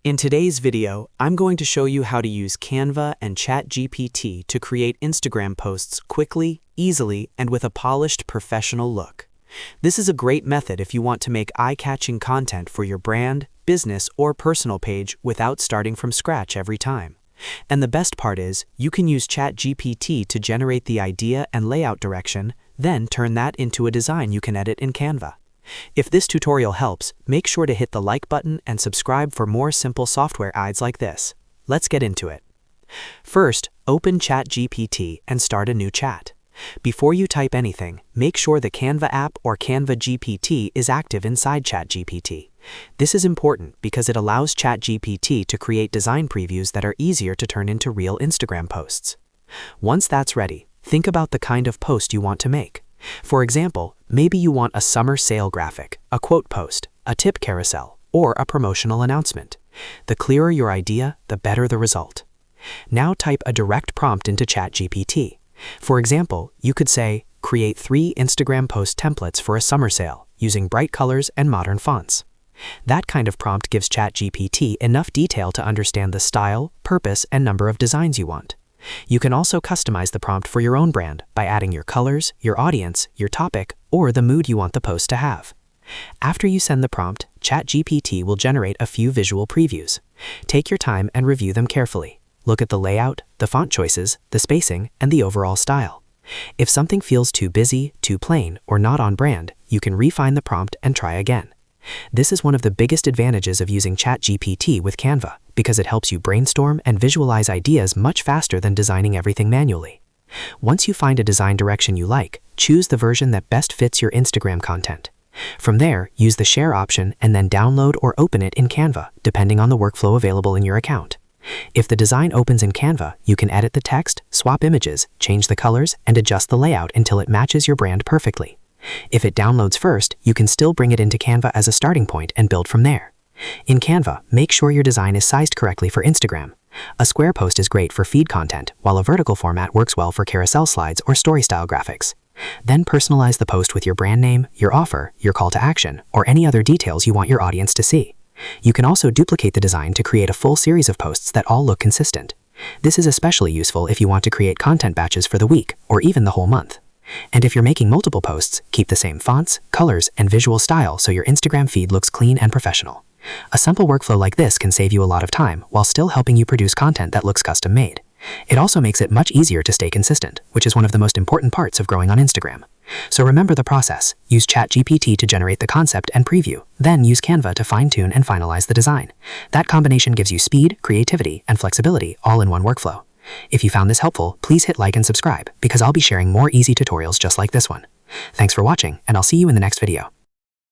In today's video, I'm going to show you how to use Canva and ChatGPT to create Instagram posts quickly, easily, and with a polished professional look. This is a great method if you want to make eye-catching content for your brand, business, or personal page without starting from scratch every time. And the best part is, you can use ChatGPT to generate the idea and layout direction, then turn that into a design you can edit in Canva. If this tutorial helps, make sure to hit the like button and subscribe for more simple software guides like this. Let's get into it. First, open ChatGPT and start a new chat. Before you type anything, make sure the Canva app or Canva GPT is active inside ChatGPT. This is important because it allows ChatGPT to create design previews that are easier to turn into real Instagram posts. Once that's ready, think about the kind of post you want to make. For example, maybe you want a summer sale graphic, a quote post, a tip carousel, or a promotional announcement. The clearer your idea, the better the result. Now type a direct prompt into ChatGPT. For example, you could say, create 3 Instagram post templates for a summer sale, using bright colors and modern fonts. That kind of prompt gives ChatGPT enough detail to understand the style, purpose, and number of designs you want. You can also customize the prompt for your own brand by adding your colors, your audience, your topic, or the mood you want the post to have. After you send the prompt, ChatGPT will generate a few visual previews. Take your time and review them carefully. Look at the layout, the font choices, the spacing, and the overall style. If something feels too busy, too plain, or not on brand, you can refine the prompt and try again. This is one of the biggest advantages of using ChatGPT with Canva, because it helps you brainstorm and visualize ideas much faster than designing everything manually. Once you find a design direction you like, choose the version that best fits your Instagram content. From there, use the share option and then download or open it in Canva, depending on the workflow available in your account. If the design opens in Canva, you can edit the text, swap images, change the colors, and adjust the layout until it matches your brand perfectly. If it downloads first, you can still bring it into Canva as a starting point and build from there. In Canva, make sure your design is sized correctly for Instagram. A square post is great for feed content, while a vertical format works well for carousel slides or story-style graphics. Then personalize the post with your brand name, your offer, your call to action, or any other details you want your audience to see. You can also duplicate the design to create a full series of posts that all look consistent. This is especially useful if you want to create content batches for the week, or even the whole month. And if you're making multiple posts, keep the same fonts, colors, and visual style so your Instagram feed looks clean and professional. A simple workflow like this can save you a lot of time while still helping you produce content that looks custom-made. It also makes it much easier to stay consistent, which is one of the most important parts of growing on Instagram. So remember the process. Use ChatGPT to generate the concept and preview, then use Canva to fine-tune and finalize the design. That combination gives you speed, creativity, and flexibility all in one workflow. If you found this helpful, please hit like and subscribe, because I'll be sharing more easy tutorials just like this one. Thanks for watching, and I'll see you in the next video.